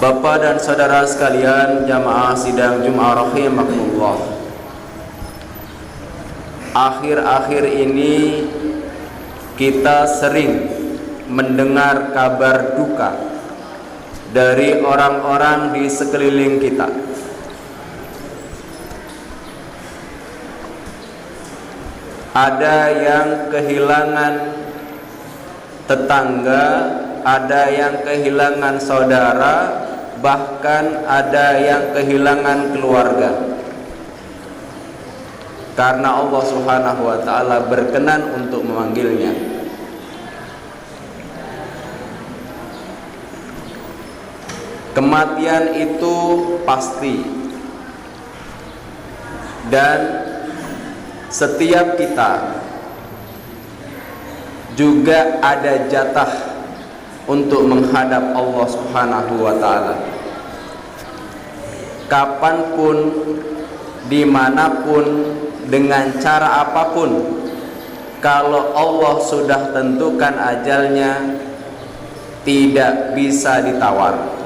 Bapak dan saudara sekalian, jamaah sidang Jumat rahimakumullah. Akhir-akhir ini kita sering mendengar kabar duka dari orang-orang di sekeliling kita. Ada yang kehilangan tetangga, ada yang kehilangan saudara, bahkan ada yang kehilangan keluarga. Karena Allah Subhanahu wa ta'ala berkenan untuk memanggilnya. Kematian itu pasti, dan setiap kita juga ada jatah untuk menghadap Allah Subhanahu wa ta'ala. Kapanpun, dimanapun, dengan cara apapun, kalau Allah sudah tentukan ajalnya, tidak bisa ditawar.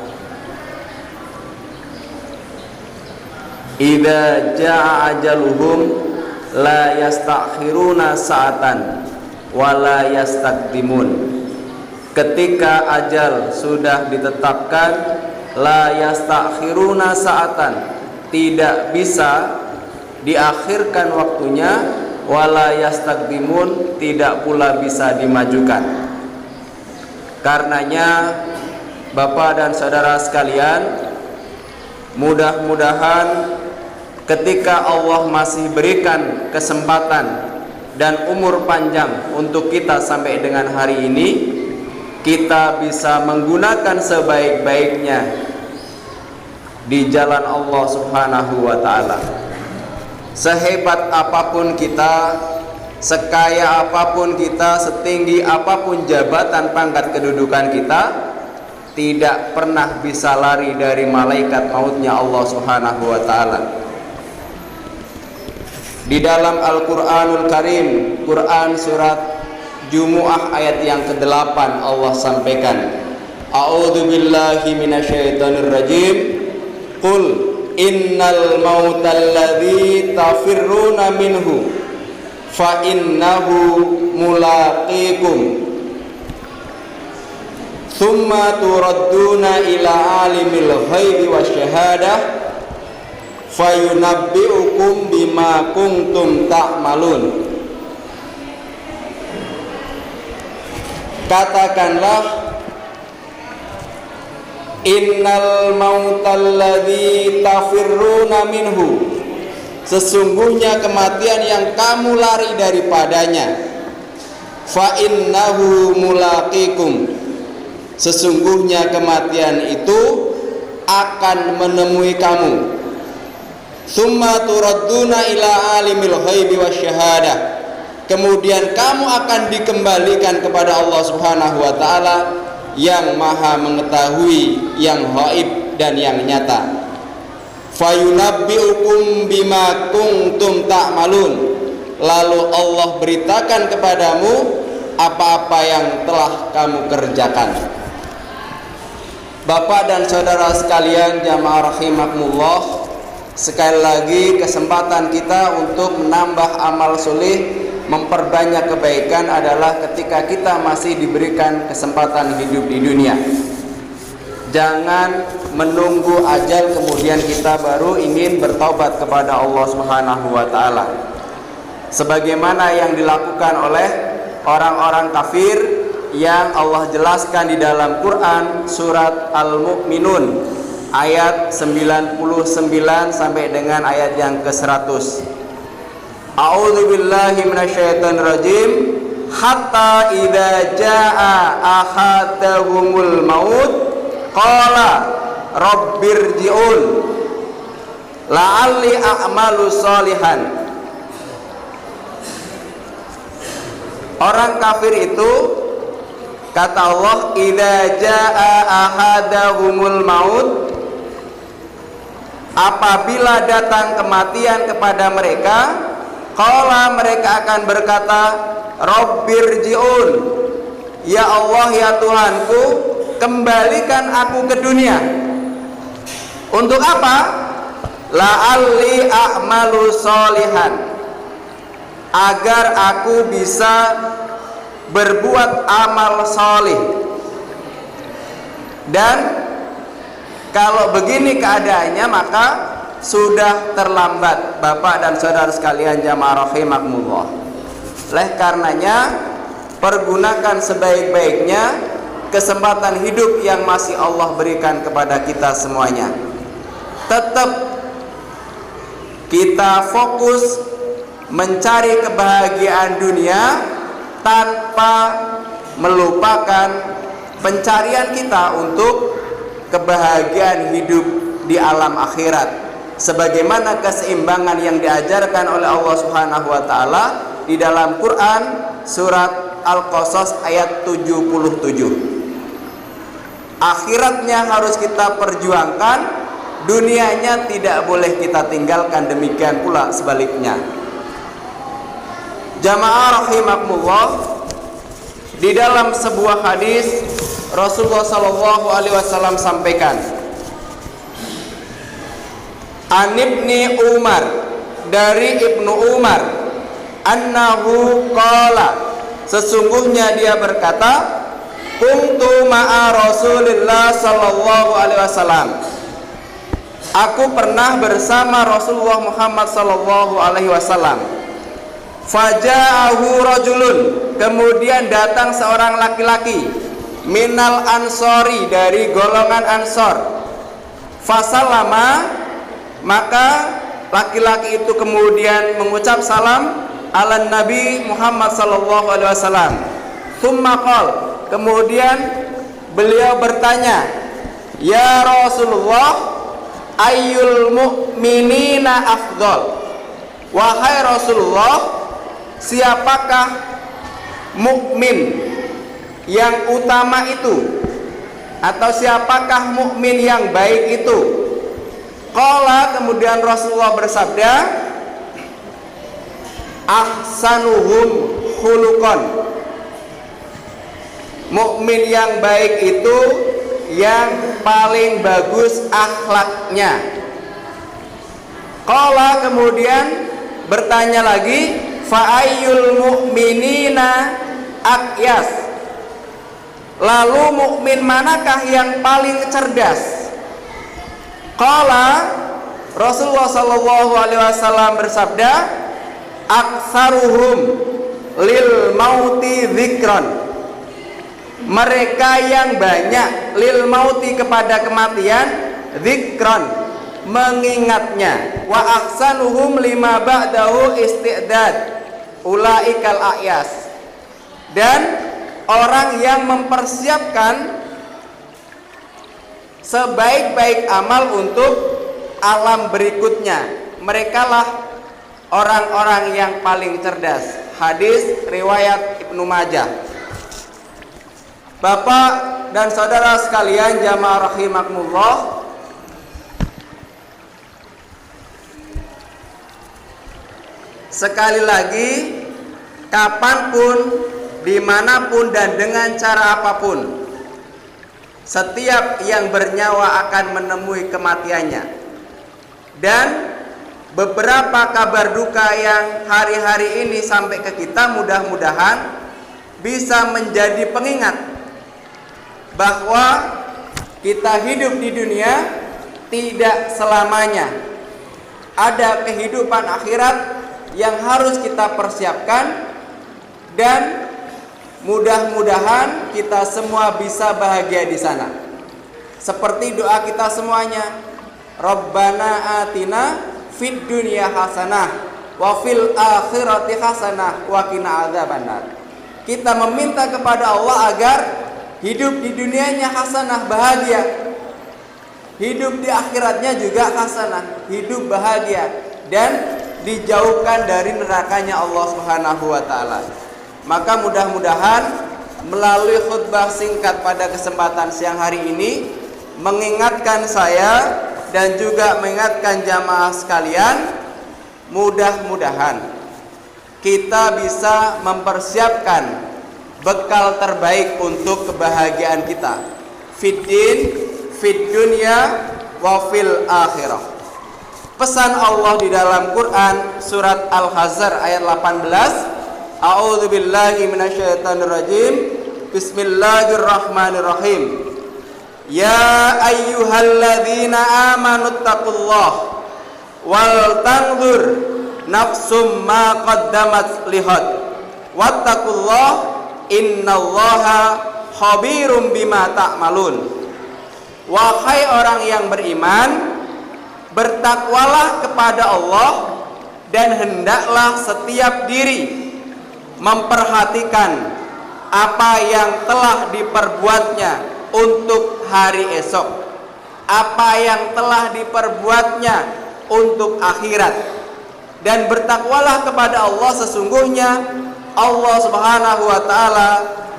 Idza jaa ajaluhum la yastakhiruna sa'atan wa la yastaqdimun. Ketika ajal sudah ditetapkan, la yastakhiruna sa'atan, tidak bisa diakhirkan waktunya, wala yastaqdimun, tidak pula bisa dimajukan. Karenanya Bapak dan saudara sekalian, mudah-mudahan ketika Allah masih berikan kesempatan dan umur panjang untuk kita sampai dengan hari ini, kita bisa menggunakan sebaik-baiknya di jalan Allah Subhanahu wa ta'ala. Sehebat apapun kita, sekaya apapun kita, setinggi apapun jabatan pangkat kedudukan kita, tidak pernah bisa lari dari malaikat mautnya Allah Subhanahu wa ta'ala. Di dalam Al-Quranul Karim, Quran surat Jumu'ah ayat yang ke-8, Allah sampaikan, A'udzu billahi minasyaitonir rajim. Qul innal mautalladzi tafirruna minhu fa innahu mulaqikum thumma turadduna ila alimil ghaibi wasyahadah fayunabbi'ukum bima kuntum ta'malun. Katakanlah, innal mautalladzi tafirruna minhu, sesungguhnya kematian yang kamu lari daripadanya, fa innahu mulaqikum, sesungguhnya kematian itu akan menemui kamu. Summa turadduna ila alimil ghaibi wasyahadah, kemudian kamu akan dikembalikan kepada Allah Subhanahu wa ta'ala yang maha mengetahui yang ghaib dan yang nyata. Fayunabbi'ukum bima kuntum ta'malun, lalu Allah beritakan kepadamu apa-apa yang telah kamu kerjakan. Bapak dan saudara sekalian, jamaah rahimakumullah, sekali lagi kesempatan kita untuk menambah amal soleh, memperbanyak kebaikan adalah ketika kita masih diberikan kesempatan hidup di dunia. Jangan menunggu ajal kemudian kita baru ingin bertaubat kepada Allah Subhanahu wa ta'ala, sebagaimana yang dilakukan oleh orang-orang kafir yang Allah jelaskan di dalam Quran surat Al-Mu'minun ayat 99 sampai dengan ayat yang ke-100. A'udzu billahi minasyaitonir rajim. Hatta idza jaa ahadahumul maut qala rabbirji'un la'alli a'malu sholihan. Orang kafir itu, kata Allah, idza jaa ahadahumul maut, apabila datang kematian kepada mereka, qala, mereka akan berkata, Rabbirji'un, ya Allah, ya Tuhanku, kembalikan aku ke dunia. Untuk apa? La'alli a'malu sholihan, agar aku bisa berbuat amal solih. Dan kalau begini keadaannya maka sudah terlambat, Bapak dan saudara sekalian jamaah rahimakumullah. Oleh karenanya, pergunakan sebaik-baiknya kesempatan hidup yang masih Allah berikan kepada kita semuanya. Tetap kita fokus mencari kebahagiaan dunia tanpa melupakan pencarian kita untuk kebahagiaan hidup di alam akhirat, sebagaimana keseimbangan yang diajarkan oleh Allah Subhanahu wa taala di dalam Quran surat Al-Qasas ayat 77. Akhiratnya harus kita perjuangkan, dunianya tidak boleh kita tinggalkan, demikian pula sebaliknya. Jamaah rahimakumullah, di dalam sebuah hadis Rasulullah sallallahu alaihi wasallam sampaikan, An Ibni Umar, dari Ibnu Umar, annahu qala, sesungguhnya dia berkata, kuntu ma'a Rasulillah sallallahu alaihi wasallam, aku pernah bersama Rasulullah Muhammad sallallahu alaihi wasallam. Faja'ahu rajulun, kemudian datang seorang laki-laki, minal ansori, dari golongan Ansor. Fasalama, maka laki-laki itu kemudian mengucap salam ala Nabi Muhammad sallallahu alaihi wasallam. Tsumma qol, kemudian beliau bertanya, ya Rasulullah, ayyul mu'minina afdal, wahai Rasulullah, siapakah mukmin yang utama itu, atau siapakah mukmin yang baik itu? Qala, kemudian Rasulullah bersabda, ahsanuhum khuluqan, mukmin yang baik itu yang paling bagus akhlaknya. Qala, kemudian bertanya lagi, fa ayyul mu'minina aqyas, lalu mukmin manakah yang paling cerdas? Qala, Rasulullah sallallahu alaihi wasallam bersabda, aktsaruhum lil mauti dzikran, mereka yang banyak lil mauti kepada kematian, dzikran mengingatnya, wa ahsanuhum lima ba'dahu istidad, ulaikal a'yas, dan orang yang mempersiapkan sebaik-baik amal untuk alam berikutnya, merekalah orang-orang yang paling cerdas. Hadis riwayat Ibnu Majah. Bapak dan saudara sekalian jamaah rahimakumullah, sekali lagi, kapanpun, dimanapun, dan dengan cara apapun, setiap yang bernyawa akan menemui kematiannya. Dan beberapa kabar duka yang hari-hari ini sampai ke kita, mudah-mudahan bisa menjadi pengingat bahwa kita hidup di dunia tidak selamanya. Ada kehidupan akhirat yang harus kita persiapkan, dan mudah-mudahan kita semua bisa bahagia di sana. Seperti doa kita semuanya, Rabbana atina fid dunya hasanah wa fil akhirati hasanah wa qina adzabannar. Kita meminta kepada Allah agar hidup di dunianya hasanah, bahagia, hidup di akhiratnya juga hasanah, hidup bahagia, dan dijauhkan dari nerakanya Allah Subhanahu wa taala. Maka mudah-mudahan melalui khutbah singkat pada kesempatan siang hari ini mengingatkan saya dan juga mengingatkan jamaah sekalian, mudah-mudahan kita bisa mempersiapkan bekal terbaik untuk kebahagiaan kita fid din, fid dunya, wa fil akhirah. Pesan Allah di dalam Quran surat Al-Hazr ayat 18. A'udzubillahi minasyaitonirrajim. Bismillahirrahmanirrahim. Ya ayyuhalladzina amanu taqullaha wal tanzur nafsum ma qaddamat lihat wattaqullaha innallaha khabirum bima ta'malun. Wahai orang yang beriman, bertakwalah kepada Allah dan hendaklah setiap diri memperhatikan apa yang telah diperbuatnya untuk hari esok, apa yang telah diperbuatnya untuk akhirat, dan bertakwalah kepada Allah, sesungguhnya Allah Subhanahu wa taala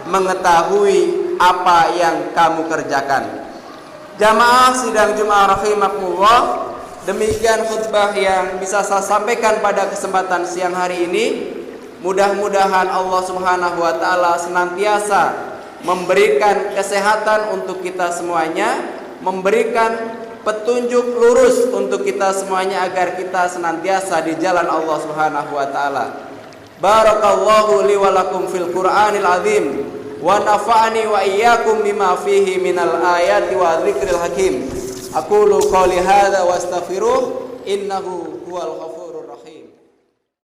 mengetahui apa yang kamu kerjakan. Jamaah sidang Jumat rahimakumullah, demikian khutbah yang bisa saya sampaikan pada kesempatan siang hari ini. Mudah-mudahan Allah Subhanahu wa taala senantiasa memberikan kesehatan untuk kita semuanya, memberikan petunjuk lurus untuk kita semuanya agar kita senantiasa di jalan Allah Subhanahu wa taala. Barakallahu li wa lakum fil Qur'anil azim wa nafa'ani wa iyyakum bima fihi minal ayati wa dzikril hakim. Aqulu qouli hadza wa astaghfiruh innahu huwal ghafur.